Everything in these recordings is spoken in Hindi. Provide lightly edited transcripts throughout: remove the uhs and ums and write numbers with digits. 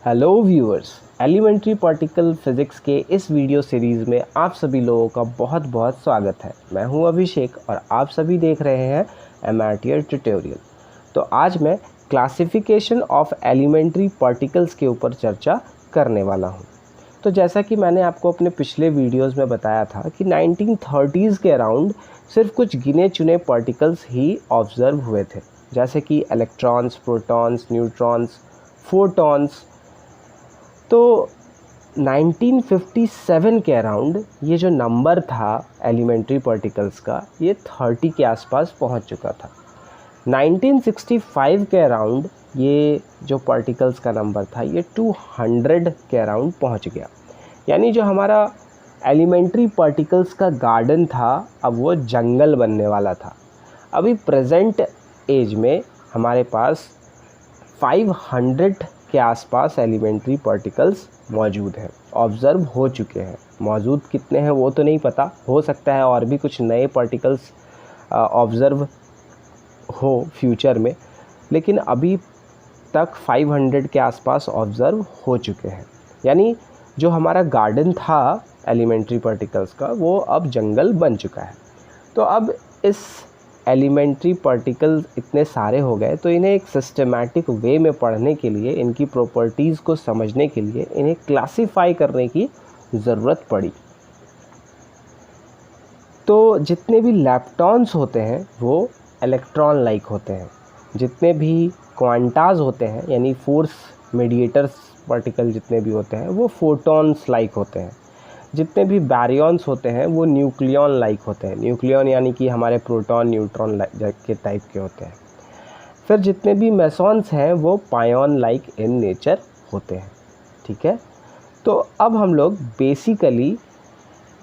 Hello viewers, elementary particle physics के इस वीडियो सीरीज़ में आप सभी लोगों का बहुत बहुत स्वागत है। मैं हूं अभिषेक और आप सभी देख रहे हैं एमआरटीआर ट्यूटोरियल। तो आज मैं क्लासिफिकेशन ऑफ एलिमेंट्री पार्टिकल्स के ऊपर चर्चा करने वाला हूं। तो जैसा कि मैंने आपको अपने पिछले वीडियोज़ में बताया था कि 1930s के अराउंड सिर्फ कुछ गिने चुने पार्टिकल्स ही ऑब्ज़र्व हुए थे, जैसे कि इलेक्ट्रॉन्स, प्रोटॉन्स, न्यूट्रॉन्स, फोटॉन्स। तो 1957 के अराउंड ये जो नंबर था एलिमेंट्री पार्टिकल्स का, ये 30 के आसपास पहुंच चुका था। 1965 के अराउंड ये जो पार्टिकल्स का नंबर था ये 200 के अराउंड पहुंच गया। यानी जो हमारा एलिमेंट्री पार्टिकल्स का गार्डन था, अब वो जंगल बनने वाला था। अभी प्रेजेंट एज में हमारे पास 500 के आसपास एलिमेंट्री पार्टिकल्स मौजूद हैं, ऑब्ज़र्व हो चुके हैं। मौजूद कितने हैं वो तो नहीं पता, हो सकता है और भी कुछ नए पार्टिकल्स ऑब्ज़र्व हो फ्यूचर में, लेकिन अभी तक 500 के आसपास ऑब्ज़र्व हो चुके हैं। यानी जो हमारा गार्डन था एलिमेंट्री पार्टिकल्स का, वो अब जंगल बन चुका है। तो अब इस एलिमेंट्री पार्टिकल्स इतने सारे हो गए, तो इन्हें एक सिस्टमैटिक वे में पढ़ने के लिए, इनकी प्रॉपर्टीज़ को समझने के लिए इन्हें क्लासिफाई करने की ज़रूरत पड़ी। तो जितने भी लैप्टॉन्स होते हैं वो इलेक्ट्रॉन लाइक होते हैं, जितने भी क्वांटाज होते हैं यानी फोर्स मीडिएटर्स पार्टिकल जितने भी होते हैं वो फोटॉन्स लाइक होते हैं, जितने भी बैरियॉन्स होते हैं वो न्यूक्लियन लाइक होते हैं। न्यूक्लियन यानी कि हमारे प्रोटॉन न्यूट्रॉन के टाइप के होते हैं। फिर जितने भी मेसॉन्स हैं वो पायोन लाइक इन नेचर होते हैं। ठीक है, तो अब हम लोग बेसिकली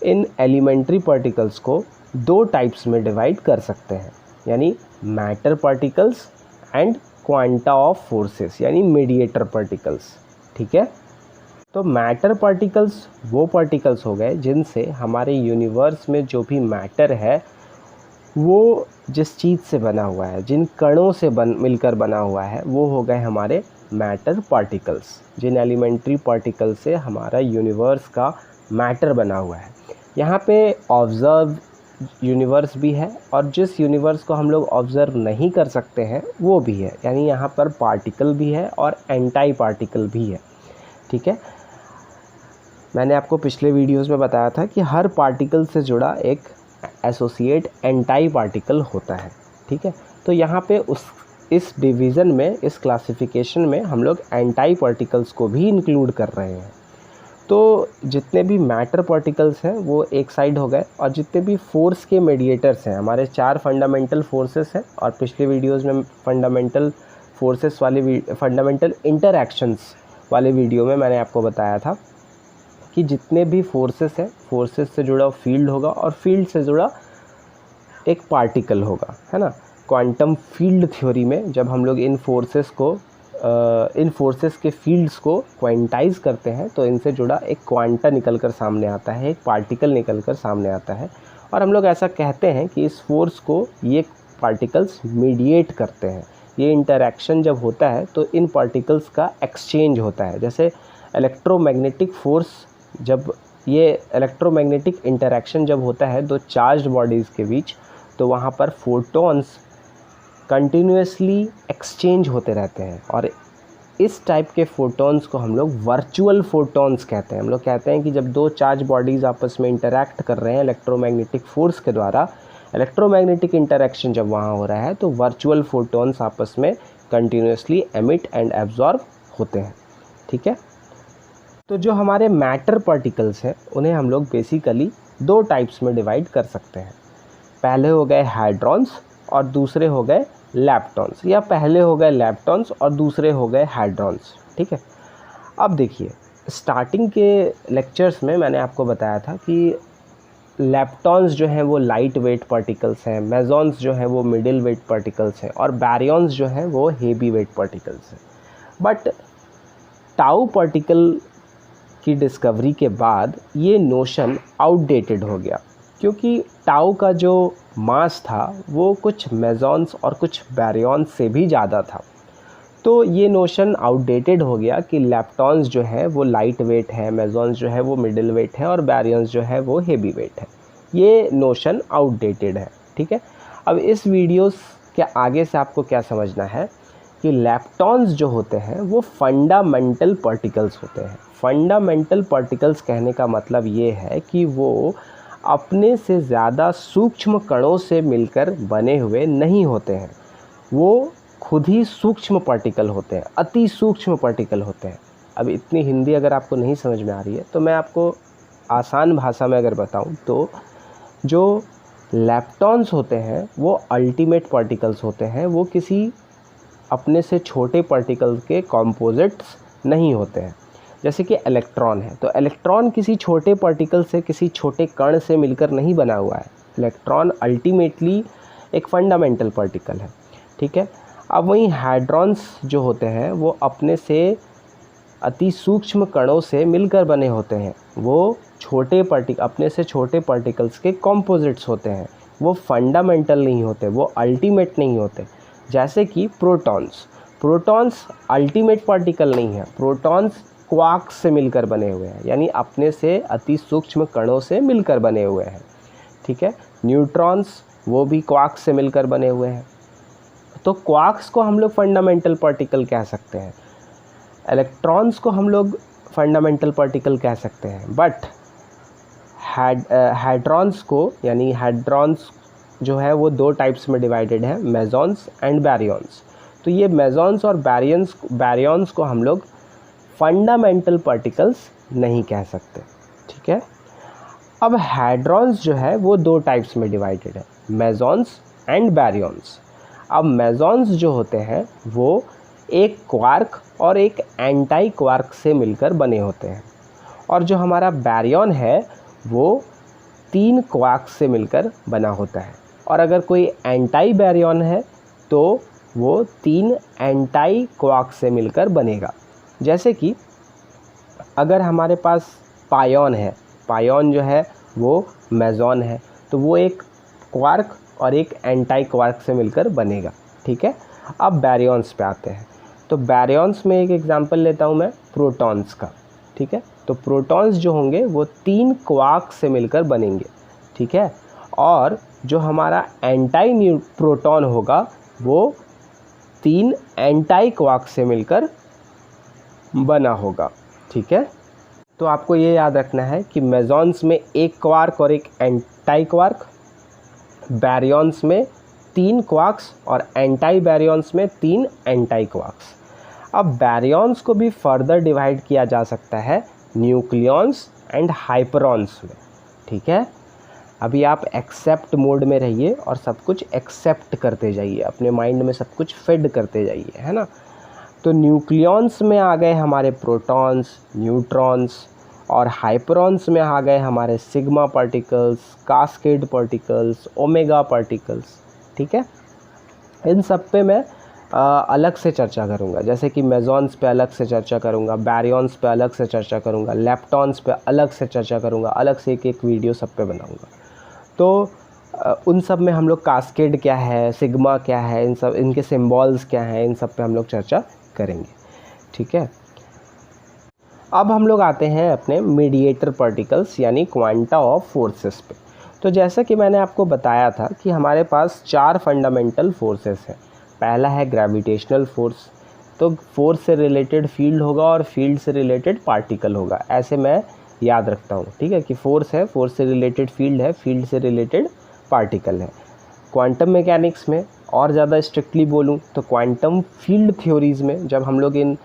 इन एलिमेंट्री पार्टिकल्स को दो टाइप्स में डिवाइड कर सकते हैं, यानी matter particles and quanta of forces यानी मीडिएटर पार्टिकल्स। ठीक है, तो मैटर पार्टिकल्स वो पार्टिकल्स हो गए जिनसे हमारे यूनिवर्स में जो भी मैटर है वो जिस चीज़ से बना हुआ है, जिन कणों से मिलकर बना हुआ है, वो हो गए हमारे मैटर पार्टिकल्स। जिन एलिमेंट्री पार्टिकल से हमारा यूनिवर्स का मैटर बना हुआ है। यहाँ पे ऑब्ज़र्व यूनिवर्स भी है और जिस यूनिवर्स को हम लोग ऑब्ज़र्व नहीं कर सकते हैं वो भी है, यानी यहाँ पर पार्टिकल भी है और एंटाई पार्टिकल भी है। ठीक है, मैंने आपको पिछले वीडियोस में बताया था कि हर पार्टिकल से जुड़ा एक एसोसिएट एंटाई पार्टिकल होता है। ठीक है, तो यहाँ पे इस डिवीज़न में, इस क्लासिफिकेशन में हम लोग एंटाई पार्टिकल्स को भी इंक्लूड कर रहे हैं। तो जितने भी मैटर पार्टिकल्स हैं वो एक साइड हो गए, और जितने भी फोर्स के मीडिएटर्स हैं, हमारे 4 फंडामेंटल फोर्सेस हैं, और पिछले वीडियोज़ में फंडामेंटल फोर्सेस वाले फंडामेंटल इंटरैक्शंस वाले वीडियो में मैंने आपको बताया था कि जितने भी फोर्सेस हैं, फोर्सेस से जुड़ा फील्ड होगा और फील्ड से जुड़ा एक पार्टिकल होगा, है ना। क्वांटम फील्ड थ्योरी में जब हम लोग इन फोर्सेस के फील्ड्स को क्वांटाइज करते हैं तो इनसे जुड़ा एक क्वांटा निकल कर सामने आता है, एक पार्टिकल निकल कर सामने आता है, और हम लोग ऐसा कहते हैं कि इस फोर्स को ये पार्टिकल्स मीडिएट करते हैं। ये इंटरैक्शन जब होता है तो इन पार्टिकल्स का एक्सचेंज होता है। जैसे इलेक्ट्रोमैग्नेटिक फोर्स, जब ये इलेक्ट्रोमैग्नेटिक इंटरैक्शन जब होता है दो चार्ज्ड बॉडीज़ के बीच, तो वहाँ पर फोटॉन्स कंटिन्यूसली एक्सचेंज होते रहते हैं, और इस टाइप के फोटॉन्स को हम लोग वर्चुअल फोटॉन्स कहते हैं। हम लोग कहते हैं कि जब दो चार्ज बॉडीज़ आपस में इंटरैक्ट कर रहे हैं इलेक्ट्रोमैग्नेटिक फोर्स के द्वारा, इलेक्ट्रोमैग्नेटिक इंटरैक्शन जब वहाँ हो रहा है तो वर्चुअल फोटॉन्स आपस में कंटिन्यूसली एमिट एंड एब्जॉर्ब होते हैं। ठीक है, तो जो हमारे मैटर पार्टिकल्स हैं उन्हें हम लोग बेसिकली दो टाइप्स में डिवाइड कर सकते हैं। पहले हो गए हाइड्रॉन्स और दूसरे हो गए लैप्टॉन्स, या पहले हो गए लैप्टॉन्स और दूसरे हो गए हाइड्रॉन्स। ठीक है, अब देखिए, स्टार्टिंग के लेक्चर्स में मैंने आपको बताया था कि लैप्टॉन्स जो हैं वो लाइट वेट पार्टिकल्स हैं, मेसॉन्स जो हैं वो मिडिल वेट पार्टिकल्स हैं, और बैरियॉन्स जो हैं वो हेवी वेट पार्टिकल्स हैं। बट टाउ पार्टिकल की डिस्कवरी के बाद ये नोशन आउटडेटेड हो गया, क्योंकि टाउ का जो मास था वो कुछ मेसॉन्स और कुछ बैरियॉन्स से भी ज़्यादा था। तो ये नोशन आउटडेटेड हो गया कि लैप्टॉन्स जो है वो लाइट वेट है, मेसॉन्स जो है वो मिडिल वेट है और बैरियंस जो है वो हेवी वेट है। ये नोशन आउटडेटेड है, ठीक है। अब इस वीडियोस के आगे से आपको क्या समझना है कि लैप्टॉन्स जो होते हैं वो फंडामेंटल पार्टिकल्स होते हैं। फंडामेंटल पार्टिकल्स कहने का मतलब ये है कि वो अपने से ज़्यादा सूक्ष्म कणों से मिलकर बने हुए नहीं होते हैं, वो खुद ही सूक्ष्म पार्टिकल होते हैं, अति सूक्ष्म पार्टिकल होते हैं। अब इतनी हिंदी अगर आपको नहीं समझ में आ रही है तो मैं आपको आसान भाषा में अगर बताऊं तो जो लैप्टॉन्स होते हैं वो अल्टीमेट पार्टिकल्स होते हैं, वो किसी अपने से छोटे पार्टिकल्स के कॉम्पोजिट्स नहीं होते हैं। जैसे कि इलेक्ट्रॉन है, तो इलेक्ट्रॉन किसी छोटे पार्टिकल से, किसी छोटे कण से मिलकर नहीं बना हुआ है। इलेक्ट्रॉन अल्टीमेटली एक फंडामेंटल पार्टिकल है, ठीक है। अब वहीं हाइड्रॉन्स जो होते हैं वो अपने से अति सूक्ष्म कणों से मिलकर बने होते हैं, वो अपने से छोटे पार्टिकल्स के कॉम्पोजिट्स होते हैं, वो फंडामेंटल नहीं होते, वो अल्टीमेट नहीं होते। जैसे कि प्रोटॉन्स अल्टीमेट पार्टिकल नहीं है, प्रोटॉन्स क्वार्क्स से मिलकर बने हुए हैं, यानी अपने से अति सूक्ष्म कणों से मिलकर बने हुए हैं, ठीक है। न्यूट्रॉन्स वो भी क्वार्क्स से मिलकर बने हुए हैं। तो क्वार्क्स को हम लोग फंडामेंटल पार्टिकल कह सकते हैं, इलेक्ट्रॉन्स को हम लोग फंडामेंटल पार्टिकल कह सकते हैं, बट हाइड्रॉन्स को, यानी हाइड्रॉन्स जो है वो दो टाइप्स में डिवाइडेड है, मेसॉन्स एंड बैरियंस। तो ये मेसॉन्स और बैरियंस को हम लोग फंडामेंटल पार्टिकल्स नहीं कह सकते, ठीक है। अब हाइड्रॉन्स जो है वो दो टाइप्स में डिवाइडेड है, मेसॉन्स एंड बैरियंस। अब मेसॉन्स जो होते हैं वो एक क्वार्क और एक एंटी क्वार्क से मिलकर बने होते हैं, और जो हमारा बैरियन है वो 3 क्वार्क से मिलकर बना होता है, और अगर कोई एंटी बैरियन है तो वो 3 एंटी क्वार्क से मिलकर बनेगा। जैसे कि अगर हमारे पास पायोन है, पायोन जो है वो मेसॉन है, तो वो एक क्वार्क और एक एंटी क्वार्क से मिलकर बनेगा, ठीक है। अब बैरियंस पे आते हैं, तो बैरियंस में एक एग्जांपल लेता हूँ मैं प्रोटॉन्स का, ठीक है। तो प्रोटॉन्स जो होंगे वो 3 क्वार्क से मिलकर बनेंगे, ठीक है, और जो हमारा एंटी प्रोटॉन होगा वो 3 एंटी क्वार्क से मिलकर बना होगा, ठीक है। तो आपको ये याद रखना है कि मेसॉन्स में एक क्वार्क और एक एंटी क्वार्क, बैरियंस में 3 क्वार्क्स और एंटी बैरियंस में 3 एंटी क्वार्क्स। अब बैरियंस को भी फर्दर डिवाइड किया जा सकता है न्यूक्लियॉन्स एंड हाइपरॉन्स में, ठीक है। अभी आप एक्सेप्ट मोड में रहिए और सब कुछ एक्सेप्ट करते जाइए, अपने माइंड में सब कुछ फिड करते जाइए, है ना। तो न्यूक्लियॉन्स में आ गए हमारे प्रोटॉन्स, न्यूट्रॉन्स, और हाइपरॉन्स में आ गए हमारे sigma particles, cascade particles, omega particles, ठीक है। इन सब पे मैं अलग से चर्चा करूँगा, जैसे कि मेसॉन्स पे अलग से चर्चा करूँगा, बैरियंस पे अलग से चर्चा करूँगा, लैप्टॉन्स पे अलग से चर्चा करूँगा, अलग से एक वीडियो सब पे बनाऊँगा। तो उन सब में हम लोग कास्केड क्या है, सिग्मा क्या है, इन सब, इनके सिंबल्स क्या हैं, इन सब पे हम लोग चर्चा करेंगे, ठीक है। अब हम लोग आते हैं अपने मीडिएटर पार्टिकल्स यानी क्वांटा ऑफ फोर्सेस पे। तो जैसा कि मैंने आपको बताया था कि हमारे पास 4 फंडामेंटल फोर्सेस हैं। पहला है ग्रेविटेशनल फोर्स, तो फोर्स से रिलेटेड फील्ड होगा और फील्ड से रिलेटेड पार्टिकल होगा, ऐसे मैं याद रखता हूँ, ठीक है, कि फोर्स है, फोर्स से रिलेटेड फील्ड है, फील्ड से रिलेटेड पार्टिकल है। क्वांटम मैकेनिक्स में और ज़्यादा स्ट्रिक्टली बोलूँ तो क्वांटम फील्ड थ्योरीज़ में जब हम लोग इन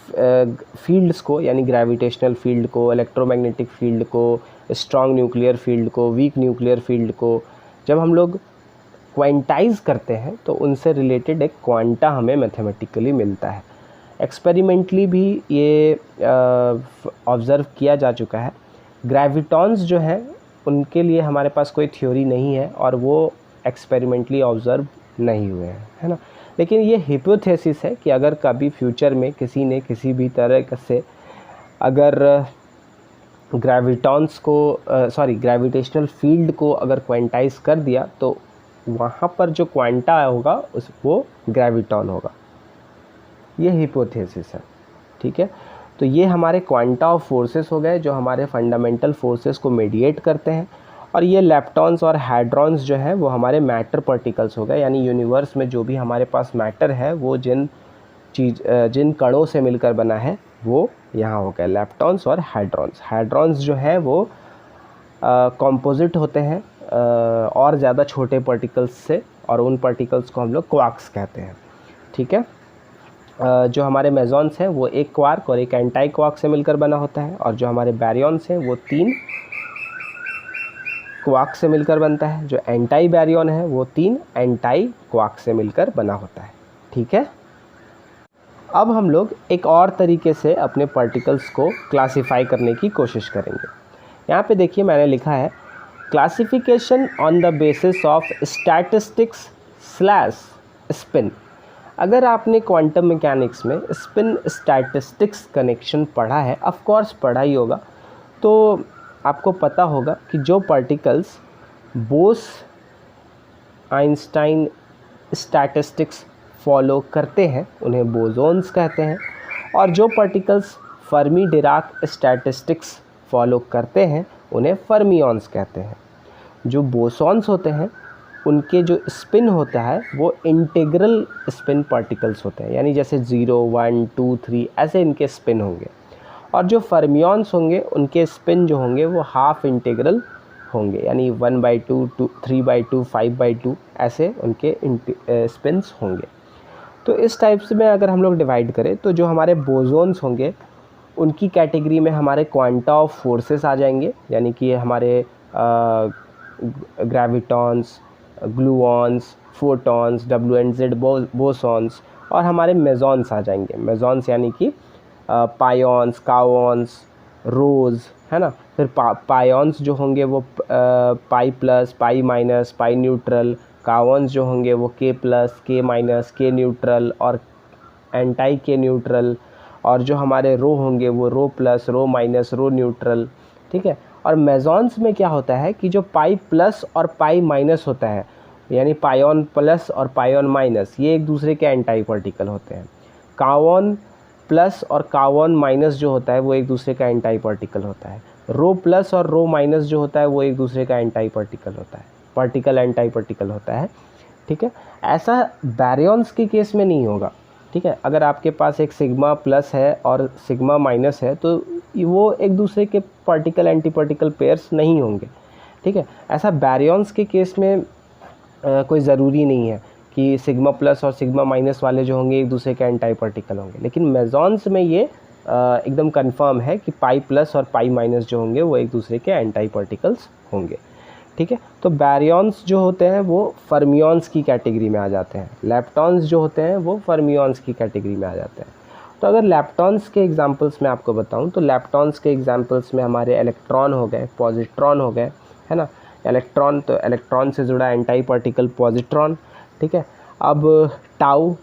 फील्ड्स को, यानी ग्रेविटेशनल फील्ड को, इलेक्ट्रोमैग्नेटिक फील्ड को, स्ट्रॉन्ग न्यूक्लियर फील्ड को, वीक न्यूक्लियर फील्ड को जब हम लोग क्वांटाइज करते हैं तो उनसे रिलेटेड एक क्वांटा हमें मैथमेटिकली मिलता है। एक्सपेरिमेंटली भी ये ऑब्ज़र्व किया जा चुका है। ग्रेविटॉन्स जो हैं उनके लिए हमारे पास कोई थ्योरी नहीं है और वो एक्सपेरिमेंटली ऑब्ज़र्व नहीं हुए हैं, है ना। लेकिन ये हिपोथेसिस है कि अगर कभी फ्यूचर में किसी ने किसी भी तरह से अगर ग्रेविटेशनल फील्ड को अगर क्वांटाइज कर दिया तो वहाँ पर जो क्वांटा होगा वो ग्रेविटॉन होगा। ये हिपोथेसिस है, ठीक है। तो ये हमारे क्वांटा ऑफ फोर्सेस हो गए जो हमारे फंडामेंटल फोर्सेस को मेडिएट करते हैं। और ये लेप्टॉन्स और हैड्रॉन्स जो है वो हमारे मैटर पार्टिकल्स हो गए, यानी यूनिवर्स में जो भी हमारे पास मैटर है वो जिन कणों से मिलकर बना है वो यहाँ हो गए लेप्टॉन्स और हैड्रॉन्स। हैड्रॉन्स जो है वो कॉम्पोजिट होते हैं और ज़्यादा छोटे पार्टिकल्स से, और उन पार्टिकल्स को हम लोग क्वार्क्स कहते हैं, ठीक है। जो हमारे मेसॉन्स हैं वो एक क्वार्क और एक एंटी क्वार्क से मिलकर बना होता है, और जो हमारे बैरियॉन्स हैं वो 3 क्वार्क से मिलकर बनता है। जो एंटी बैरियॉन है वो 3 एंटी क्वार्क से मिलकर बना होता है, ठीक है। अब हम लोग एक और तरीके से अपने पार्टिकल्स को क्लासिफाई करने की कोशिश करेंगे। यहाँ पे देखिए मैंने लिखा है classification on the basis of statistics slash spin. अगर आपने क्वांटम मैकेनिक्स में स्पिन स्टैटिस्टिक्स कनेक्शन पढ़ा है, ऑफ कोर्स पढ़ा ही होगा, तो आपको पता होगा कि जो particles Bose Einstein statistics follow करते हैं उन्हें बोसॉन्स कहते हैं, और जो particles Fermi Dirac statistics follow करते हैं उन्हें फर्मियॉन्स कहते हैं। जो बोसॉन्स होते हैं उनके जो स्पिन होता है वो इंटीग्रल स्पिन पार्टिकल्स होते हैं, यानी जैसे 0, 1, 2, 3 ऐसे इनके स्पिन होंगे। और जो फर्मियॉन्स होंगे उनके स्पिन जो होंगे वो हाफ इंटीग्रल होंगे, यानी 1/2, 3/2, 5/2 ऐसे उनके स्पिन्स होंगे। तो इस टाइप से में अगर हम लोग डिवाइड करें तो जो हमारे बोसॉन्स होंगे उनकी कैटेगरी में हमारे क्वांटा ऑफ फोर्सेस आ जाएंगे, यानी कि हमारे ग्रेविटॉन्स, ग्लूऑन्स, फोटॉन्स, WZ बोसॉन्स, और हमारे मेसॉन्स आ जाएंगे। मेसॉन्स यानी कि पायॉन्स, काओन्स, रोज, है ना। फिर पायॉन्स जो होंगे वो पाई प्लस, पाई माइनस, पाई न्यूट्रल। काओन्स जो होंगे वो K plus, K minus, K neutral और एंटी K न्यूट्रल। और जो हमारे रो होंगे वो रो प्लस, रो माइनस, रो न्यूट्रल, ठीक है। और मेसॉन्स में क्या होता है कि जो पाई प्लस और पाई माइनस होता है, यानी पायोन प्लस और पायोन माइनस, ये एक दूसरे के एंटी पार्टिकल होते हैं। काओन प्लस और काओन माइनस जो होता है वो एक दूसरे का एंटी पार्टिकल होता है। रो प्लस और रो माइनस जो होता है वो एक दूसरे का एंटी पार्टिकल होता है, पार्टिकल एंटी पार्टिकल होता है, ठीक है। ऐसा बैरियॉन्स के केस में नहीं होगा, ठीक है। अगर आपके पास एक सिग्मा प्लस है और सिग्मा माइनस है तो वो एक दूसरे के पार्टिकल एंटी पार्टिकल पेयर्स नहीं होंगे, ठीक है। ऐसा बैरियॉन्स के केस में कोई ज़रूरी नहीं है कि सिग्मा प्लस और सिग्मा माइनस वाले जो होंगे एक दूसरे के एंटी पार्टिकल होंगे, लेकिन मेसॉन्स में ये एकदम कंफर्म है कि पाई प्लस और पाई माइनस जो होंगे वो एक दूसरे के एंटी पार्टिकल्स होंगे, ठीक है। तो बैरियॉन्स जो होते हैं वो फर्मियॉन्स की कैटेगरी में आ जाते हैं, लेप्टॉन्स जो होते हैं वो फर्मियॉन्स की कैटेगरी में आ जाते हैं। तो अगर लेप्टॉन्स के एग्जांपल्स मैं आपको बताऊं तो लेप्टॉन्स के एग्जांपल्स में हमारे इलेक्ट्रॉन हो गए, पॉजिट्रॉन हो गए, है ना। इलेक्ट्रॉन, तो इलेक्ट्रॉन से जुड़ा एंटी पार्टिकल पॉजिट्रॉन, ठीक है। अब टाउ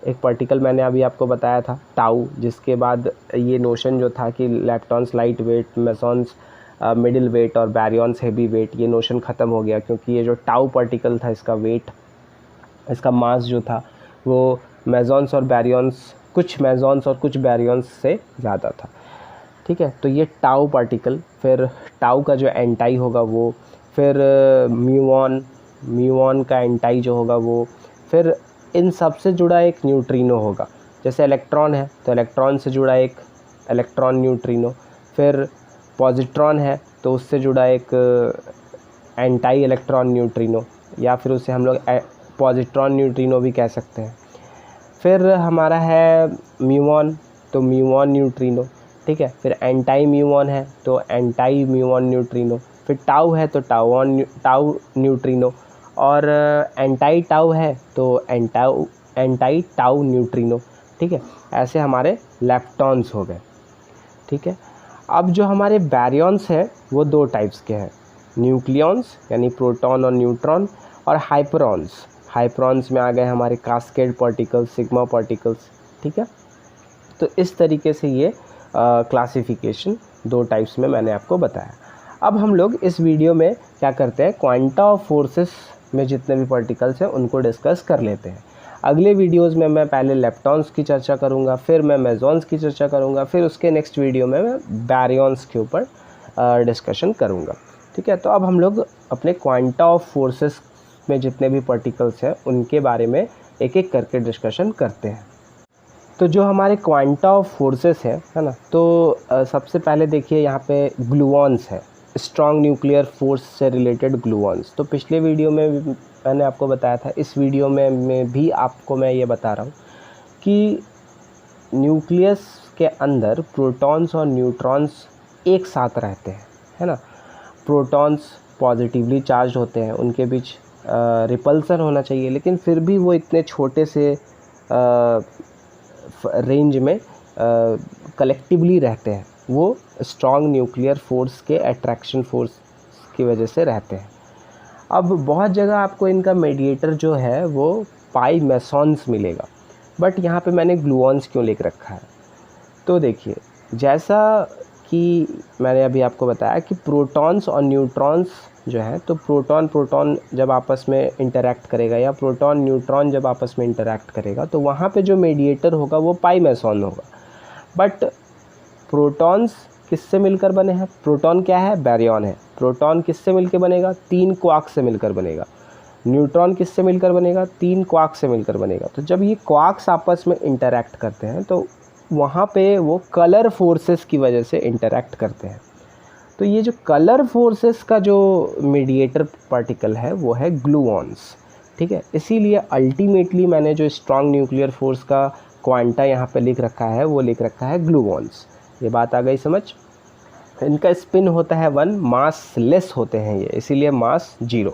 एक पार्टिकल मैंने अभी आपको बताया था टाउ, जिसके बाद ये नोशन जो था कि leptons light weight, mesons middle weight और बैरियॉन्स हेवी वेट, ये नोशन ख़त्म हो गया, क्योंकि ये जो टाउ पार्टिकल था इसका वेट, इसका मास जो था वो मेसॉन्स और बैरियॉन्स, कुछ मेसॉन्स और कुछ बैरियॉन्स से ज़्यादा था, ठीक है। तो ये टाउ पार्टिकल, फिर टाउ का जो एंटी होगा वो, फिर म्यूऑन का एंटी जो होगा वो, फिर इन सब से जुड़ा एक न्यूट्रिनो होगा। जैसे इलेक्ट्रॉन है तो इलेक्ट्रॉन से जुड़ा एक इलेक्ट्रॉन न्यूट्रिनो, फिर पॉजिट्रॉन है तो उससे जुड़ा एक एंटी इलेक्ट्रॉन न्यूट्रिनो, या फिर उसे हम लोग पॉजिट्रॉन न्यूट्रिनो भी कह सकते हैं। फिर हमारा है म्यूऑन, तो म्यूऑन न्यूट्रिनो, ठीक है। फिर एंटी म्यूऑन है तो एंटी म्यूऑन न्यूट्रिनो, फिर टाउ है तो टाउ न्यूट्रिनो, और एंटी टाउ है तो एंटी टाउ न्यूट्रिनो, ठीक है। ऐसे हमारे लेप्टॉन्स हो गए, ठीक है। अब जो हमारे बैरियॉन्स हैं वो 2 टाइप्स के हैं, न्यूक्लियॉन्स यानी प्रोटॉन और न्यूट्रॉन, और हाइपरॉन्स। हाइपरॉन्स में आ गए हमारे कास्केड पार्टिकल्स, सिग्मा पार्टिकल्स, ठीक है। तो इस तरीके से ये क्लासिफिकेशन 2 टाइप्स में मैंने आपको बताया। अब हम लोग इस वीडियो में क्या करते हैं, क्वांटा ऑफ फोर्सेस में जितने भी पार्टिकल्स हैं उनको डिस्कस कर लेते हैं। अगले वीडियोज़ में मैं पहले लेप्टॉन्स की चर्चा करूँगा, फिर मैं मेसॉन्स की चर्चा करूँगा, फिर उसके नेक्स्ट वीडियो में मैं बैरियंस के ऊपर डिस्कशन करूँगा। ठीक है, तो अब हम लोग अपने क्वांटा ऑफ फोर्सेस में जितने भी पार्टिकल्स हैं उनके बारे में एक एक करके डिस्कशन करते हैं। तो जो हमारे क्वांटा ऑफ फोर्सेस है ना, तो सबसे पहले देखिए यहाँ पे ग्लूऑन्स है, स्ट्रॉन्ग न्यूक्लियर फोर्स से रिलेटेड ग्लूऑन्स। तो पिछले वीडियो में मैंने आपको बताया था, इस वीडियो में भी आपको मैं ये बता रहा हूँ कि न्यूक्लियस के अंदर प्रोटॉन्स और न्यूट्रॉन्स एक साथ रहते हैं, है ना। प्रोटॉन्स पॉजिटिवली चार्ज होते हैं, उनके बीच रिपल्सन होना चाहिए, लेकिन फिर भी वो इतने छोटे से रेंज में कलेक्टिवली रहते हैं। वो स्ट्रॉन्ग न्यूक्लियर फोर्स के अट्रैक्शन फोर्स की वजह से रहते हैं। अब बहुत जगह आपको इनका मेडिएटर जो है वो पाई मेसॉन्स मिलेगा, बट यहाँ पे मैंने ग्लूऑन्स क्यों लिख रखा है। तो देखिए, जैसा कि मैंने अभी आपको बताया कि प्रोटॉन्स और न्यूट्रॉन्स जो है, तो प्रोटॉन जब आपस में इंटरैक्ट करेगा या प्रोटॉन न्यूट्रॉन जब आपस में इंटरैक्ट करेगा तो वहाँ पे जो मेडिएटर होगा वो पाई मेसॉन होगा। बट प्रोटॉन्स किससे मिलकर बने हैं? प्रोटॉन क्या है? बैरियन है। प्रोटॉन किससे मिलकर बनेगा? 3 क्वार्क से मिलकर बनेगा। न्यूट्रॉन किससे मिलकर बनेगा? 3 क्वार्क से मिलकर बनेगा। तो जब ये क्वार्क्स आपस में इंटरैक्ट करते हैं तो वहाँ पे वो कलर फोर्सेस की वजह से इंटरैक्ट करते हैं। तो ये जो कलर फोर्सेस का जो मीडिएटर पार्टिकल है वो है ग्लूऑन्स। ठीक है, इसीलिए अल्टीमेटली मैंने जो स्ट्रॉन्ग न्यूक्लियर फोर्स का क्वांटा यहाँ पे लिख रखा है वो लिख रखा है ग्लूऑन्स। ये बात आ गई समझ? इनका स्पिन होता है 1, मास लेस होते हैं ये, इसीलिए मास 0।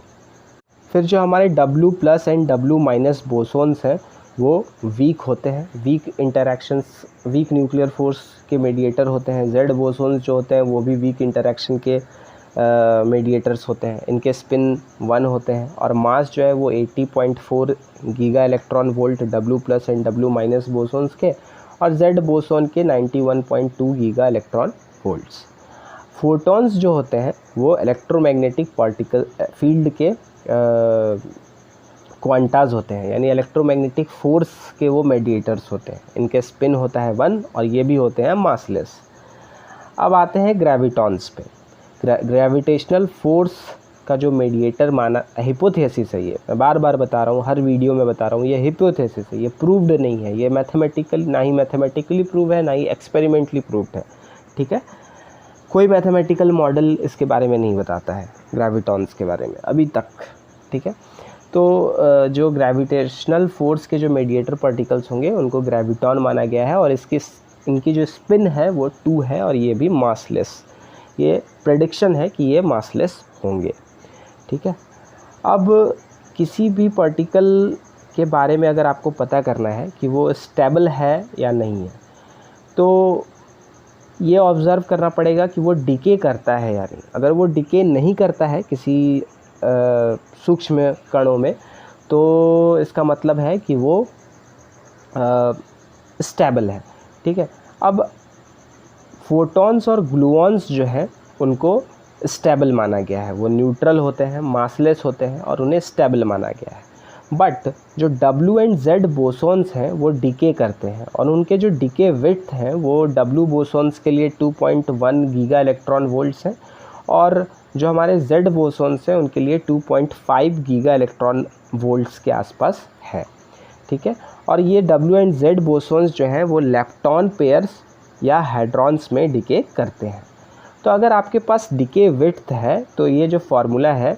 फिर जो हमारे W+ एंड W- बोसोन्स हैं वो वीक होते हैं, weak interactions, weak nuclear force के मेडिएटर होते हैं। Z बोसोन्स जो होते हैं वो भी वीक इंटरैक्शन के मेडिएटर्स होते हैं। इनके स्पिन 1 होते हैं और मास जो है वो 80.4 giga electron volt W+ and W- bosons के, और Z बोसोन के 91.2 गीगा इलेक्ट्रॉन वोल्ट्स। फोटॉन्स जो होते हैं वो इलेक्ट्रोमैग्नेटिक पार्टिकल फील्ड के क्वांटाज होते हैं, यानी इलेक्ट्रोमैग्नेटिक फोर्स के वो मेडिएटर्स होते हैं। इनके स्पिन होता है 1 और ये भी होते हैं मासलेस। अब आते हैं ग्रेविटॉन्स पे। ग्रेविटेशनल फोर्स का जो मेडिएटर माना, हिपोथेसिस है ये, मैं बार बार बता रहा हूँ, हर वीडियो में बता रहा हूँ, ये हिपोथेसिस है, ये प्रूव्ड नहीं है, ये मैथमेटिकल ना ही मैथमेटिकली प्रूव है ना ही एक्सपेरिमेंटली प्रूव्ड है। ठीक है, कोई मैथमेटिकल मॉडल इसके बारे में नहीं बताता है ग्रेविटॉन्स के बारे में अभी तक। ठीक है, तो जो ग्रेविटेशनल फोर्स के जो मेडिएटर पार्टिकल्स होंगे उनको ग्रेविटॉन माना गया है, और इनकी जो स्पिन है वो 2 है और ये भी मासलेस। ये प्रेडिक्शन है कि ये मासलेस होंगे। ठीक है, अब किसी भी पार्टिकल के बारे में अगर आपको पता करना है कि वो स्टेबल है या नहीं है, तो ये ऑब्ज़र्व करना पड़ेगा कि वो डिके करता है या नहीं। अगर वो डिके नहीं करता है किसी सूक्ष्म कणों में, तो इसका मतलब है कि वो स्टेबल है। ठीक है, अब फोटॉन्स और ग्लूऑन्स जो हैं उनको स्टेबल माना गया है, वो न्यूट्रल होते हैं, मासलेस होते हैं और उन्हें स्टेबल माना गया है। बट जो W एंड Z बोसोन्स हैं वो डिके करते हैं, और उनके जो डिके विड्थ हैं वो W बोसोन्स के लिए 2.1 गीगा इलेक्ट्रॉन वोल्ट्स हैं, और जो हमारे Z बोसोन्स हैं उनके लिए 2.5 गीगा इलेक्ट्रॉन वोल्ट्स के आसपास है। ठीक है, और ये W एंड Z बोसोन्स जो हैं वो लेप्टॉन पेयर्स या हेड्रॉन्स में डिके करते हैं। तो अगर आपके पास डिके विड्थ है तो ये जो फार्मूला है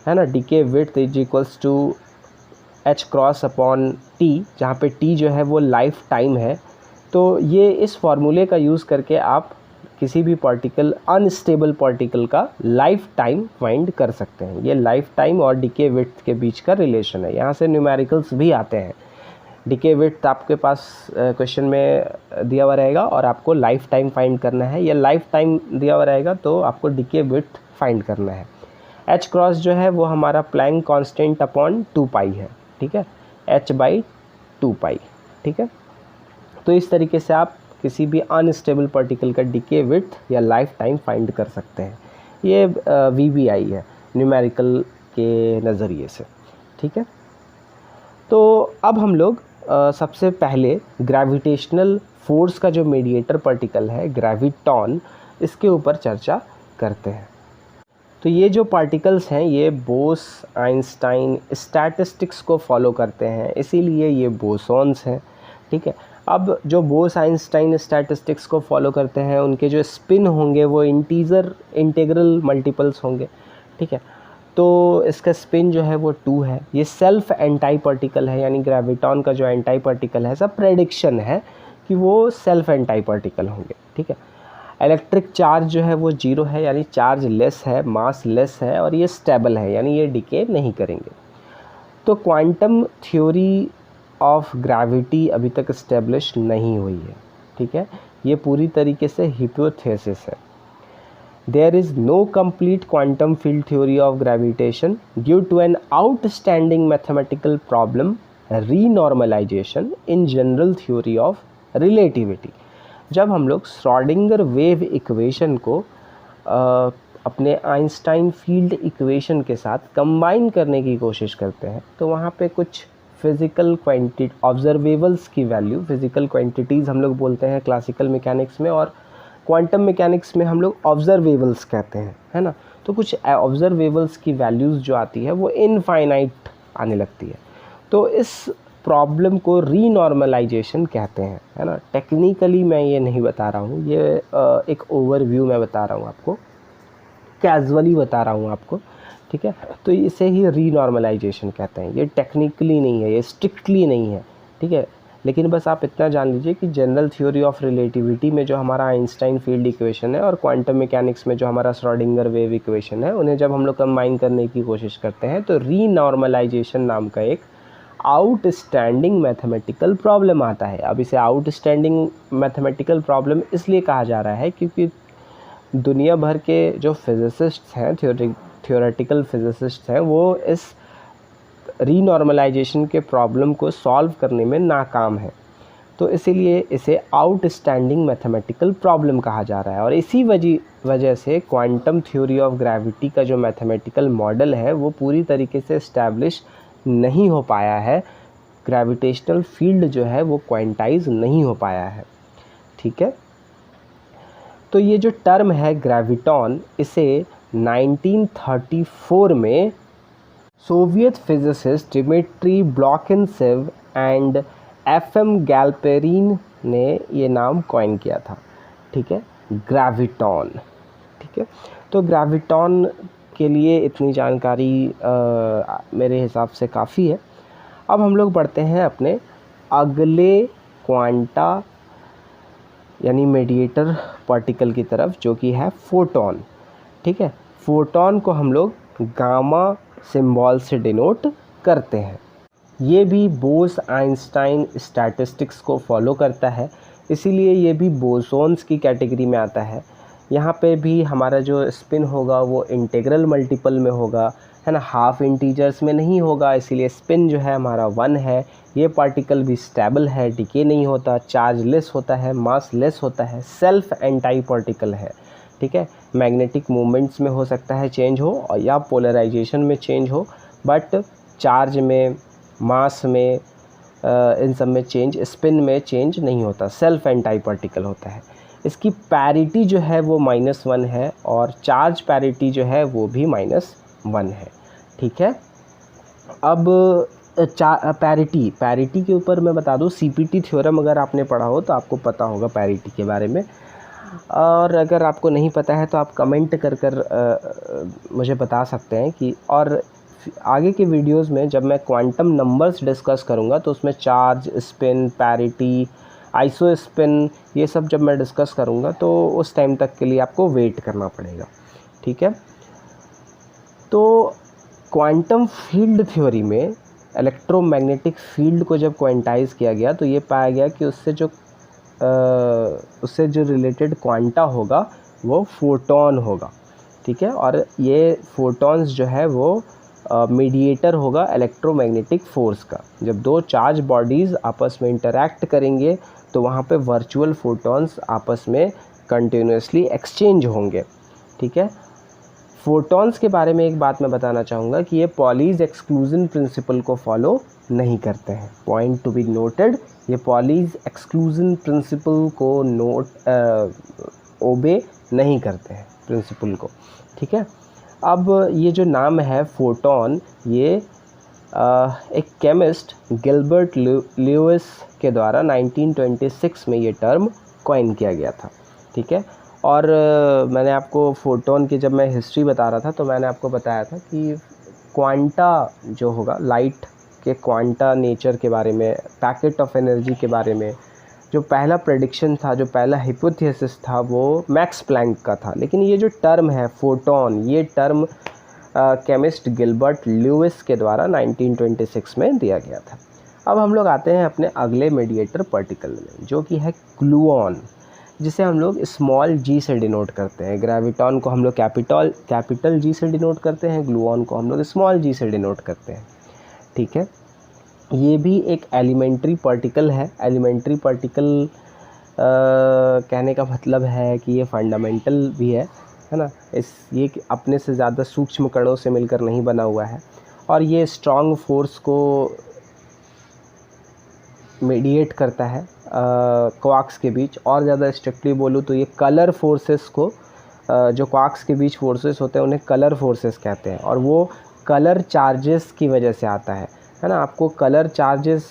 ना, decay width is equals to H×T, जहाँ पे T जो है वो लाइफ टाइम है। तो ये इस फार्मूले का यूज़ करके आप किसी भी पार्टिकल, अनस्टेबल पार्टिकल का लाइफ टाइम फाइंड कर सकते हैं। ये लाइफ टाइम और डिके विड्थ के बीच का रिलेशन है, यहाँ से न्यूमेरिकल्स भी आते हैं। डिके विड्थ आपके पास क्वेश्चन में दिया हुआ रहेगा और आपको लाइफ टाइम फाइंड करना है, या लाइफ टाइम दिया हुआ रहेगा तो आपको डिके विड्थ फाइंड करना है। H× जो है वो हमारा प्लैंक कांस्टेंट अपॉन 2π है। ठीक है, H/2π। ठीक है, तो इस तरीके से आप किसी भी अनस्टेबल पार्टिकल का डिके विड्थ या लाइफ टाइम फाइंड कर सकते हैं। ये VBI है न्यूमेरिकल के नज़रिए से। ठीक है, तो अब हम लोग सबसे पहले ग्रेविटेशनल फोर्स का जो मीडिएटर पार्टिकल है ग्रेविटॉन, इसके ऊपर चर्चा करते हैं। तो ये जो पार्टिकल्स हैं ये बोस आइंस्टाइन स्टैटिस्टिक्स को फॉलो करते हैं, इसीलिए ये बोसॉन्स हैं। ठीक है, अब जो बोस आइंस्टाइन स्टैटिस्टिक्स को फॉलो करते हैं उनके जो स्पिन होंगे वो इंटीग्रल मल्टीपल्स होंगे। ठीक है, तो इसका स्पिन जो है वो 2 है। ये सेल्फ एंटाई पार्टिकल है, यानी ग्रेविटॉन का जो एंटाई पार्टिकल है, सब प्रेडिक्शन है कि वो सेल्फ एंटाई पार्टिकल होंगे। ठीक है, इलेक्ट्रिक चार्ज जो है वो 0 है, यानी चार्ज लेस है, मास लेस है, और ये स्टेबल है, यानी ये डिके नहीं करेंगे। तो क्वांटम थ्योरी ऑफ ग्रेविटी अभी तक इस्टेब्लिश नहीं हुई है। ठीक है, ये पूरी तरीके से हिपोथेसिस है। There is no complete quantum field theory of gravitation due to an outstanding mathematical problem, renormalization in general theory of relativity। जब हम लोग श्रोडिंगर वेव इक्वेशन को अपने आइंस्टाइन फील्ड इक्वेशन के साथ कंबाइन करने की कोशिश करते हैं तो वहाँ पे कुछ फिज़िकल क्वांटिटी ऑब्जर्वेबल्स की वैल्यू, फिज़िकल क्वांटिटीज़ हम लोग बोलते हैं क्लासिकल मैकेनिक्स में, और क्वांटम मैकेनिक्स में हम लोग ऑब्जर्वेबल्स कहते हैं, है ना। तो कुछ ऑब्जर्वेबल्स की वैल्यूज़ जो आती है वो इनफाइनाइट आने लगती है। तो इस प्रॉब्लम को रीनॉर्मलाइजेशन कहते हैं, है ना। टेक्निकली मैं ये नहीं बता रहा हूँ, ये एक ओवरव्यू मैं बता रहा हूँ आपको, कैजुअली बता रहा हूँ आपको। ठीक है, तो इसे ही रीनॉर्मलाइजेशन कहते हैं। ये टेक्निकली नहीं है, ये स्ट्रिक्टली नहीं है। ठीक है, लेकिन बस आप इतना जान लीजिए कि जनरल थ्योरी ऑफ रिलेटिविटी में जो हमारा आइंस्टाइन फील्ड इक्वेशन है और क्वांटम मैकेनिक्स में जो हमारा श्रोडिंगर वेव इक्वेशन है, उन्हें जब हम लोग कंबाइन करने की कोशिश करते हैं तो रीनॉर्मलाइजेशन नाम का एक आउटस्टैंडिंग मैथमेटिकल प्रॉब्लम आता है। अब इसे आउटस्टैंडिंग मैथमेटिकल प्रॉब्लम इसलिए कहा जा रहा है क्योंकि दुनिया भर के जो फिजिसिस्ट्स हैं, थियोरेटिकल फिजिसिस्ट्स हैं, वो इस रीनॉर्मलाइजेशन के प्रॉब्लम को सॉल्व करने में नाकाम है। तो इसीलिए इसे आउटस्टैंडिंग मैथमेटिकल प्रॉब्लम कहा जा रहा है। और इसी वजह से क्वांटम थ्योरी ऑफ ग्रेविटी का जो मैथमेटिकल मॉडल है वो पूरी तरीके से इस्टेब्लिश नहीं हो पाया है। ग्रेविटेशनल फील्ड जो है वो क्वांटाइज नहीं हो पाया है। ठीक है, तो ये जो टर्म है ग्रेविटॉन, इसे 1934 में Soviet physicist Dmitry Blokhintsev and F M. Galperin ने ये नाम कॉइन किया था। ठीक है, ग्रेविटॉन। ठीक है, तो ग्रेविटॉन के लिए इतनी जानकारी मेरे हिसाब से काफ़ी है। अब हम लोग बढ़ते हैं अपने अगले क्वांटा यानी मीडिएटर पार्टिकल की तरफ, जो कि है फोटॉन। ठीक है, फोटॉन को हम लोग गामा सिंबल से डिनोट करते हैं। ये भी बोस आइंस्टाइन स्टैटिस्टिक्स को फॉलो करता है, इसीलिए ये भी बोसॉन्स की कैटेगरी में आता है। यहाँ पे भी हमारा जो स्पिन होगा वो इंटीग्रल मल्टीपल में होगा, है ना, हाफ इंटीजर्स में नहीं होगा, इसीलिए स्पिन जो है हमारा 1 है। ये पार्टिकल भी स्टेबल है, डिके नहीं होता, चार्ज लेस होता है, मास लेस होता है, सेल्फ एंटाई पार्टिकल है। ठीक है, मैग्नेटिक मूवमेंट्स में हो सकता है चेंज हो और या पोलराइजेशन में चेंज हो, बट चार्ज में, मास में, इन सब में चेंज, स्पिन में चेंज नहीं होता, सेल्फ एंटाई पार्टिकल होता है। इसकी पैरिटी जो है वो -1 है और चार्ज पैरिटी जो है वो भी -1 है। ठीक है, अब पैरिटी के ऊपर मैं बता दूं, सीपीटी थ्योरम अगर आपने पढ़ा हो तो आपको पता होगा पैरिटी के बारे में, और अगर आपको नहीं पता है तो आप कमेंट कर मुझे बता सकते हैं कि। और आगे के वीडियोस में जब मैं क्वांटम नंबर्स डिस्कस करूँगा तो उसमें charge, spin, parity, iso spin, ये सब जब मैं डिस्कस करूँगा तो उस टाइम तक के लिए आपको वेट करना पड़ेगा। ठीक है, तो क्वांटम फील्ड थ्योरी में इलेक्ट्रोमैग्नेटिक फील्ड को जब क्वांटाइज किया गया तो ये पाया गया कि उससे जो रिलेटेड क्वांटा होगा वो फोटॉन होगा। ठीक है, और ये फोटॉन्स जो है वो मीडिएटर होगा इलेक्ट्रोमैग्नेटिक फोर्स का। जब दो चार्ज बॉडीज़ आपस में इंटरैक्ट करेंगे तो वहाँ पे वर्चुअल फोटॉन्स आपस में कंटिन्यूसली एक्सचेंज होंगे। ठीक है, फोटॉन्स के बारे में एक बात मैं बताना चाहूँगा कि ये पॉलीज एक्सक्लूजन प्रिंसिपल को फॉलो नहीं करते हैं। पॉइंट टू बी नोटेड, ये पॉलीज एक्सक्लूजन प्रिंसिपल को ओबे नहीं करते हैं प्रिंसिपल को, ठीक है। अब ये जो नाम है फोटोन, ये एक केमिस्ट गिलबर्ट ल्यूइस के द्वारा 1926 में ये टर्म कॉइन किया गया था, ठीक है। और मैंने आपको फोटोन की जब मैं हिस्ट्री बता रहा था तो मैंने आपको बताया था कि क्वांटा जो होगा, लाइट के क्वांटा नेचर के बारे में, पैकेट ऑफ एनर्जी के बारे में जो पहला प्रेडिक्शन था, जो पहला हाइपोथेसिस था, वो मैक्स प्लैंक का था। लेकिन ये जो टर्म है फोटोन, ये टर्म केमिस्ट गिलबर्ट ल्यूइस के द्वारा 1926 में दिया गया था। अब हम लोग आते हैं अपने अगले मीडिएटर पार्टिकल में, जो कि है ग्लूऑन, जिसे हम लोग स्मॉल जी से डिनोट करते हैं। ग्रेविटॉन को हम लोग कैपिटल जी से डिनोट करते हैं, ग्लूऑन को हम लोग स्मॉल जी से डिनोट करते हैं, ठीक है। ये भी एक एलिमेंट्री पार्टिकल है। एलिमेंट्री पार्टिकल कहने का मतलब है कि ये फंडामेंटल भी है ना। ये अपने से ज़्यादा सूक्ष्म कणों से मिलकर नहीं बना हुआ है, और ये स्ट्रॉन्ग फोर्स को मीडिएट करता है क्वार्क्स के बीच। और ज़्यादा स्ट्रिक्टली बोलूँ तो ये कलर फोर्सेस को, जो क्वार्क्स के बीच फोर्सेस होते हैं उन्हें कलर फोर्सेस कहते हैं, और वो कलर चार्जेस की वजह से आता है ना। आपको कलर चार्जेस,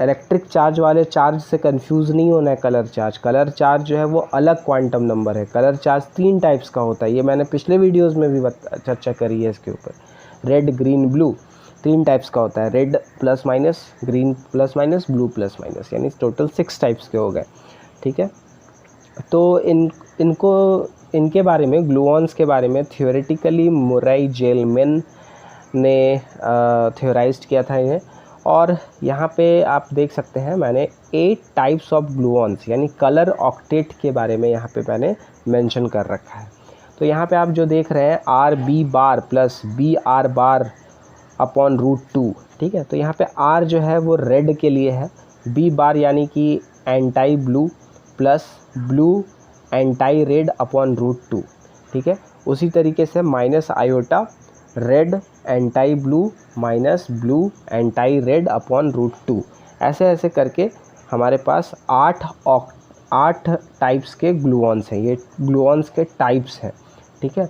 इलेक्ट्रिक चार्ज वाले चार्ज से कंफ्यूज नहीं होना है। कलर चार्ज जो है वो अलग क्वांटम नंबर है। कलर चार्ज 3 टाइप्स का होता है, ये मैंने पिछले वीडियोस में भी चर्चा करी है इसके ऊपर। रेड, ग्रीन, ब्लू 3 टाइप्स का होता है। Red plus minus, green plus minus, blue plus minus, यानी टोटल 6 टाइप्स के हो गए, ठीक है। तो इनके बारे में, ग्लूऑन्स के बारे में थियोरेटिकली मुर्रे जेलमैन ने थियोराइज्ड किया था इन्हें। और यहाँ पे आप देख सकते हैं मैंने 8 टाइप्स ऑफ ग्लूऑन्स यानी कलर ऑक्टेट के बारे में यहाँ पे मैंने मेंशन कर रखा है। तो यहाँ पे आप जो देख रहे हैं RB बार प्लस BR बार अपॉन √2, ठीक है। तो यहाँ पे R जो है वो रेड के लिए है, B बार यानी कि anti blue plus blue anti red upon √2, ठीक है। उसी तरीके से minus iota red anti blue minus blue anti red upon √2, ऐसे ऐसे करके हमारे पास 8 टाइप्स के ग्लूऑन्स हैं। ये ग्लूऑन्स के टाइप्स हैं, ठीक है।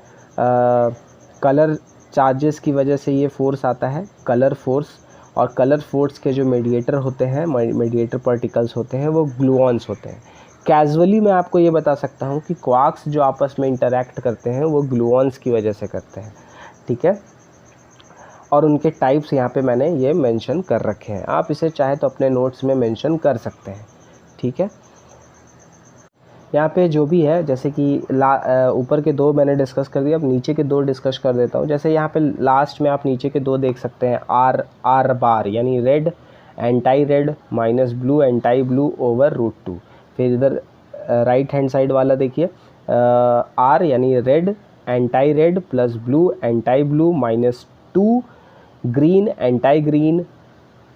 कलर चार्जेस की वजह से ये फोर्स आता है, कलर फोर्स। और कलर फोर्स के जो मीडिएटर होते हैं, मीडिएटर पार्टिकल्स होते हैं, वो ग्लूऑन्स होते हैं। कैजुअली मैं आपको ये बता सकता हूँ कि क्वार्क्स जो आपस में इंटरैक्ट करते हैं वो ग्लूऑन्स की वजह से करते हैं, ठीक है। और उनके टाइप्स यहाँ पे मैंने ये मेंशन कर रखे हैं। आप इसे चाहे तो अपने नोट्स में मेंशन कर सकते हैं, ठीक है। यहाँ पे जो भी है, जैसे कि ऊपर के 2 मैंने डिस्कस कर दिया, अब नीचे के 2 डिस्कस कर देता हूँ। जैसे यहाँ पे लास्ट में आप नीचे के 2 देख सकते हैं, R बार यानी red anti red minus blue anti blue over √2। फिर इधर राइट हैंड साइड वाला देखिए, R यानी red anti red plus blue anti blue minus 2 green anti green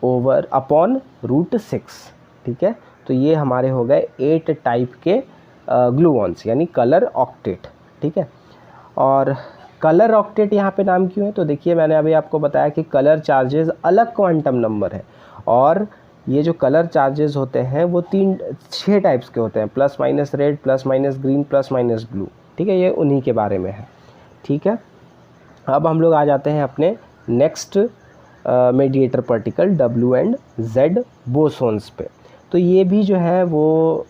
over upon √6, ठीक है। तो ये हमारे हो गए 8 टाइप के ग्लूऑन्स यानी कलर ऑक्टेट, ठीक है। और कलर ऑक्टेट यहाँ पे नाम क्यों है, तो देखिए मैंने अभी आपको बताया कि कलर चार्जेस अलग क्वांटम नंबर है, और ये जो कलर चार्जेस होते हैं वो 6 टाइप्स के होते हैं, plus minus red, plus minus green, plus minus blue, ठीक है। ये उन्हीं के बारे में है, ठीक है। अब हम लोग आ जाते हैं अपने next mediator particle W and Z bosons पे। तो ये भी जो है वो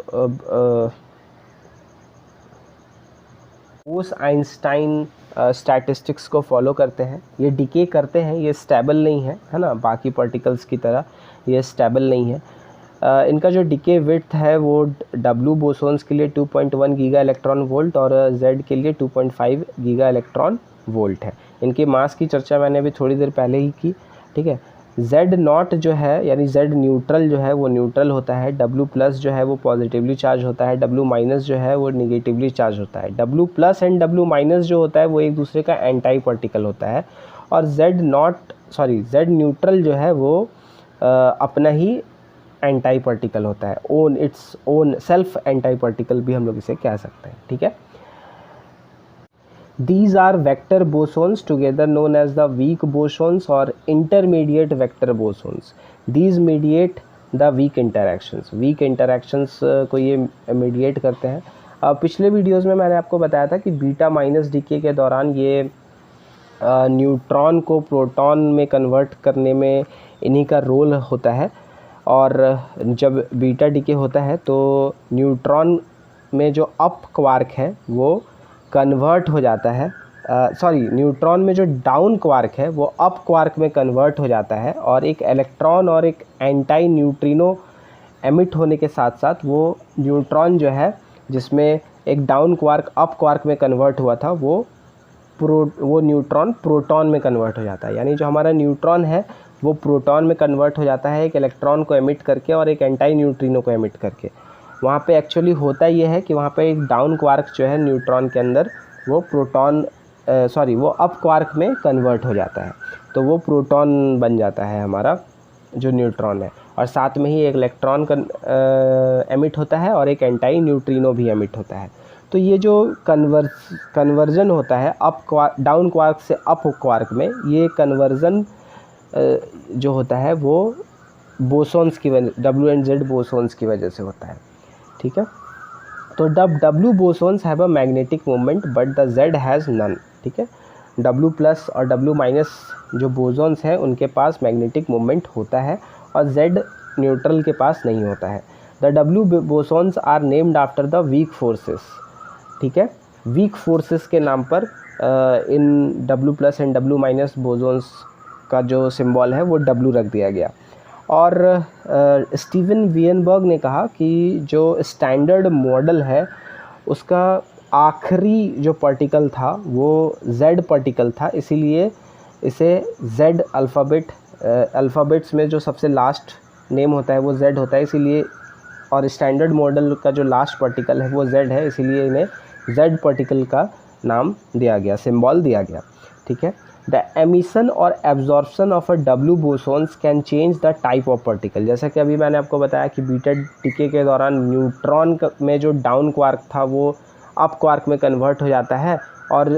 बोस-आइंस्टाइन स्टैटिस्टिक्स को फॉलो करते हैं। ये डिके करते हैं, ये स्टेबल नहीं है ना, बाकी पार्टिकल्स की तरह ये स्टेबल नहीं है। इनका जो डिके विड्थ है वो W बोसोन्स के लिए 2.1 गीगा इलेक्ट्रॉन वोल्ट और Z के लिए 2.5 गीगा इलेक्ट्रॉन वोल्ट है। इनके मास की चर्चा मैंने अभी थोड़ी देर पहले ही की, ठीक है। Z नॉट जो है यानी Z न्यूट्रल जो है वो न्यूट्रल होता है, W प्लस जो है वो पॉजिटिवली चार्ज होता है, W माइनस जो है वो निगेटिवली चार्ज होता है। W plus and W minus जो होता है वो एक दूसरे का एंटाई पार्टिकल होता है, और Z न्यूट्रल जो है वो अपना ही एंटाई पार्टिकल होता है, its own self anti particle भी हम लोग इसे कह सकते हैं, ठीक है। These are vector bosons together known as the weak bosons or intermediate vector bosons. These mediate the weak interactions. Weak interactions को ये mediate करते हैं। पिछले वीडियोस में मैंने आपको बताया था कि बीटा माइनस डीके के दौरान ये न्यूट्रॉन को प्रोटॉन में कन्वर्ट करने में इन्हीं का रोल होता है, और जब बीटा डीके होता है तो न्यूट्रॉन में जो अप क्वार्क है वो कन्वर्ट हो जाता है, न्यूट्रॉन में जो डाउन क्वार्क है वो अप क्वार्क में कन्वर्ट हो जाता है, और एक इलेक्ट्रॉन और एक एंटी न्यूट्रिनो एमिट होने के साथ साथ वो न्यूट्रॉन जो है जिसमें एक डाउन क्वार्क अप क्वार्क में कन्वर्ट हुआ था वो न्यूट्रॉन प्रोटॉन में कन्वर्ट हो जाता है। यानी जो हमारा न्यूट्रॉन है वो प्रोटॉन में कन्वर्ट हो जाता है एक इलेक्ट्रॉन को एमिट करके और एक एंटी न्यूट्रिनो को एमिट करके। वहाँ पे एक्चुअली होता ये है कि वहाँ पे एक डाउन क्वार्क जो है न्यूट्रॉन के अंदर वो वो अप क्वार्क में कन्वर्ट हो जाता है, तो वो प्रोटॉन बन जाता है हमारा जो न्यूट्रॉन है, और साथ में ही एक इलेक्ट्रॉन एमिट होता है और एक एंटी न्यूट्रिनो भी एमिट होता है। तो ये जो कन्वर्जन होता है डाउन क्वार्क से अप क्वार्क में, ये कन्वर्जन जो होता है वो बोसॉन्स की वजह W and Z बोसॉन्स की वजह से होता है। ठीक है, तो W bosons have a magnetic moment but the Z has none. ठीक है, W प्लस और W माइनस जो बोसॉन्स हैं उनके पास मैग्नेटिक मोमेंट होता है और Z न्यूट्रल के पास नहीं होता है। The W bosons are named after the weak forces. ठीक है, वीक फोर्सेस के नाम पर इन W plus and W minus bosons का जो सिंबल है वो W रख दिया गया। और स्टीवन वियनबर्ग ने कहा कि जो स्टैंडर्ड मॉडल है उसका आखिरी जो पार्टिकल था वो Z पार्टिकल था, इसीलिए इसे Z अल्फ़ाबेट्स में जो सबसे लास्ट नेम होता है वो Z होता है, इसीलिए, और स्टैंडर्ड मॉडल का जो लास्ट पार्टिकल है वो Z है, इसीलिए इन्हें Z पार्टिकल का नाम दिया गया, सिंबल दिया गया। ठीक है, द एमिशन और absorption of a W bosons can change the type of particle. जैसा कि अभी मैंने आपको बताया कि बीटा डीके के दौरान न्यूट्रॉन में जो डाउन क्वार्क था वो अप क्वार्क में कन्वर्ट हो जाता है और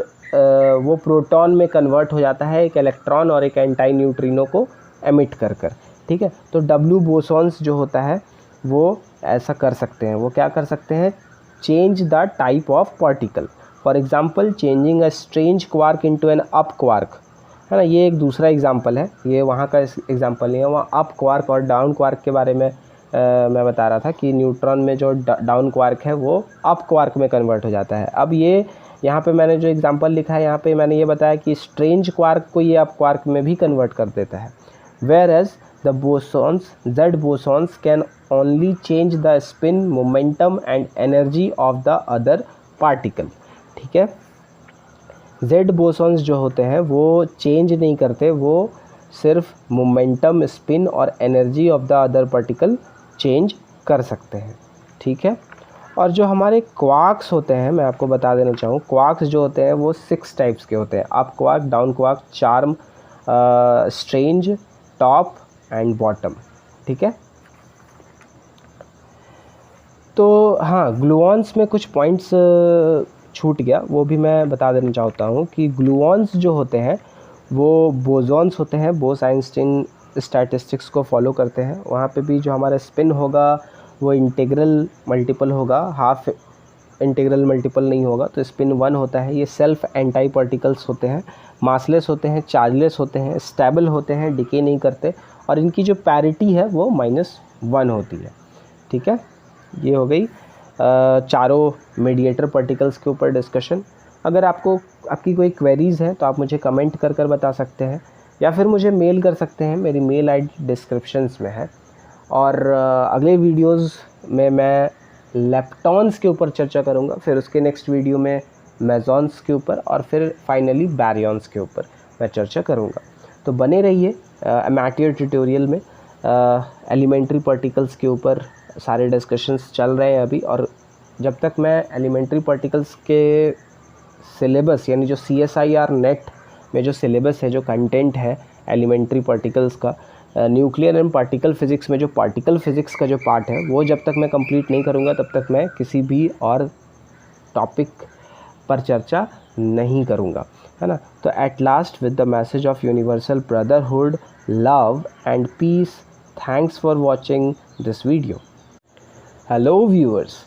वो प्रोटॉन में कन्वर्ट हो जाता है एक इलेक्ट्रॉन और एक एंटी न्यूट्रिनो को एमिट कर। ठीक है, तो W बोसॉन्स जो होता है वो ऐसा कर सकते हैं, वो क्या कर सकते हैं, change the type of particle. For example changing a strange quark into an up quark, है ना, ये एक दूसरा एग्जाम्पल है, ये वहाँ का एग्जाम्पल नहीं है। वहाँ अप क्वार्क और डाउन क्वार्क के बारे में मैं बता रहा था कि न्यूट्रॉन में जो डाउन क्वार्क है वो अप क्वार्क में कन्वर्ट हो जाता है। अब ये यहाँ पे मैंने जो एग्जाम्पल लिखा है यहाँ पे मैंने ये बताया कि स्ट्रेंज क्वार्क को ये अप क्वार्क में भी कन्वर्ट कर देता है। Whereas the bosons Z bosons can only change the spin, momentum and energy of the other particle. ठीक है, Z बोसॉन्स जो होते हैं वो चेंज नहीं करते, वो सिर्फ मोमेंटम, स्पिन और energy of the other particle change कर सकते हैं। ठीक है, और जो हमारे क्वार्क्स होते हैं मैं आपको बता देना चाहूँ, क्वार्क्स जो होते हैं वो 6 टाइप्स के होते हैं, up quark, down quark, charm, strange, top and bottom. ठीक है, तो हाँ, ग्लूऑन्स में कुछ पॉइंट्स छूट गया, वो भी मैं बता देना चाहता हूँ कि ग्लूऑन्स जो होते हैं वो बोसॉन्स होते हैं, बोस-आइंस्टीन स्टैटिस्टिक्स को फॉलो करते हैं। वहाँ पे भी जो हमारा स्पिन होगा वो इंटीग्रल मल्टीपल होगा, हाफ इंटीग्रल मल्टीपल नहीं होगा, तो स्पिन 1 होता है। ये सेल्फ एंटी पार्टिकल्स होते हैं, मासलेस होते हैं, चार्जलेस होते हैं, स्टेबल होते हैं, डिके नहीं करते, और इनकी जो पैरिटी है वो -1 होती है। ठीक है, ये हो गई चारों मीडिएटर पार्टिकल्स के ऊपर डिस्कशन। अगर आपकी कोई क्वेरीज़ है तो आप मुझे कमेंट कर बता सकते हैं या फिर मुझे मेल कर सकते हैं, मेरी मेल आईडी डिस्क्रिप्शंस में है। और अगले वीडियोस में मैं लेप्टॉन्स के ऊपर चर्चा करूँगा, फिर उसके नेक्स्ट वीडियो में मेसॉन्स के ऊपर, और फिर फाइनली बैरियंस के ऊपर मैं चर्चा करूँगा। तो बने रहिए एमेटियर ट्यूटोरियल में। एलिमेंट्री पार्टिकल्स के ऊपर सारे डिस्कशंस चल रहे हैं अभी, और जब तक मैं एलिमेंट्री पार्टिकल्स के सिलेबस यानी जो CSIR नेट में जो सिलेबस है, जो कंटेंट है एलिमेंट्री पार्टिकल्स का, न्यूक्लियर एंड पार्टिकल फिज़िक्स में जो पार्टिकल फिज़िक्स का जो पार्ट है वो जब तक मैं कंप्लीट नहीं करूँगा तब तक मैं किसी भी और टॉपिक पर चर्चा नहीं करूँगा, है ना। तो at last with the message of universal brotherhood, love and peace, thanks for watching this video. Hello viewers,